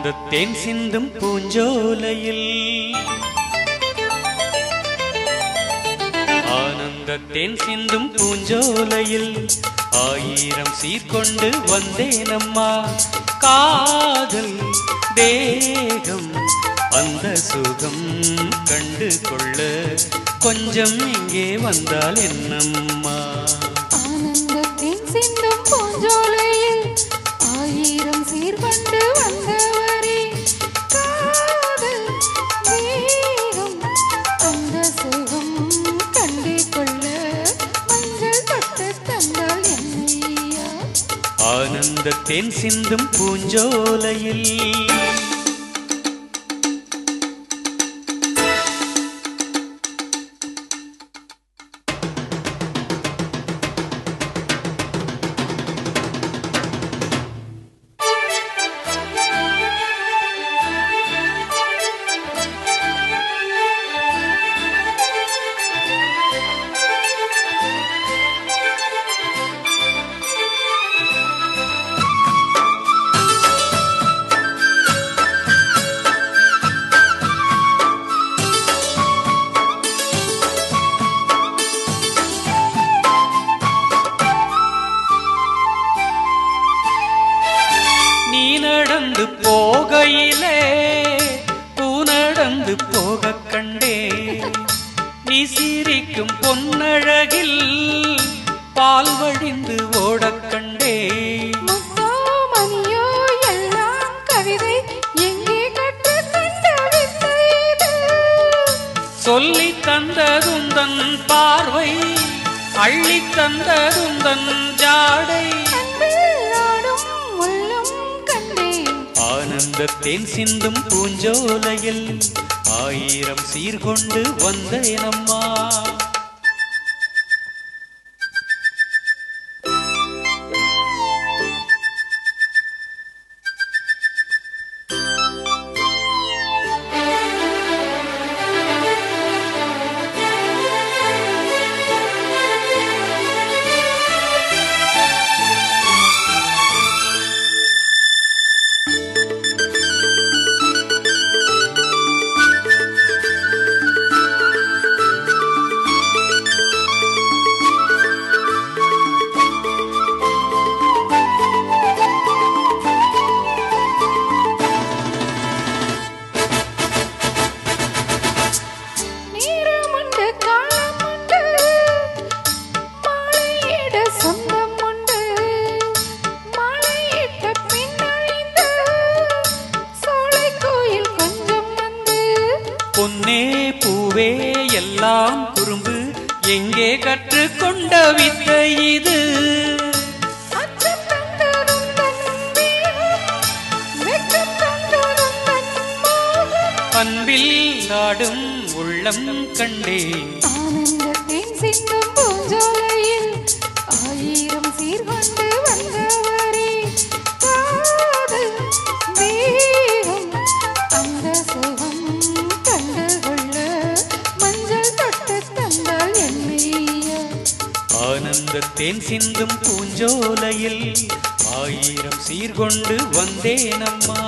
ஆனந்தத்தேன் சிந்தும் பூஞ்சோலையில் ஆனந்தத்தேன் சிந்தும் பூஞ்சோலையில் ஆயிரம் சீர்கொண்டு வந்தேனம்மா. காதல் தேகம் அந்த சுகம் கண்டு கொள்ள கொஞ்சம் இங்கே வந்தால் என்னம்மா. ஆனந்தத்தின் சிந்தும் பூஞ்சோலையில் ஆயிரம் சீர்கொண்டு வந்தவரே, காதல் தேகம் அந்த சுகம் கண்டு கொள்ள மஞ்சள் தொட்டு தந்தால் என்னையா. ஆனந்தத்தேன் சிந்தும் பூஞ்சோலையில் நடந்து போகையிலே பூ நடந்து போக கண்டே. நீ சிரிக்கும் பொன்னழகில் பால் வழிந்து ஓடக் கண்டே. மணியோ எல்லாம் கவிதை எங்கே கற்றுக்கொண்ட வித்தை இது? சொல்லி தந்ததுந்தன் பார்வை அள்ளி தந்ததுந்தன் ஜாடை. ஆனந்தத்தேன் சிந்தும் பூஞ்சோலையில் ஆயிரம் சீர்கொண்டு வந்தேனம்மா. பொன்னே பூவே எல்லாம் குறும்பு எங்கே கற்றுக்கொண்ட வித்தை இது? அன்பில் நாடும் உள்ளம் கண்டேன். ஆனந்தத்தின் சிந்தும் பூஞ்சோலையில் ஆயிரம் சீர்கொண்டு வந்தவரே, காதல் தேகம் அந்த சுகம் கண்டு கொள்ள மஞ்சள் தொட்டு தந்தால் என்னையா. ஆனந்தத்தேன் சிந்தும் பூஞ்சோலையில் ஆயிரம் சீர்கொண்டு வந்தேனம்மா.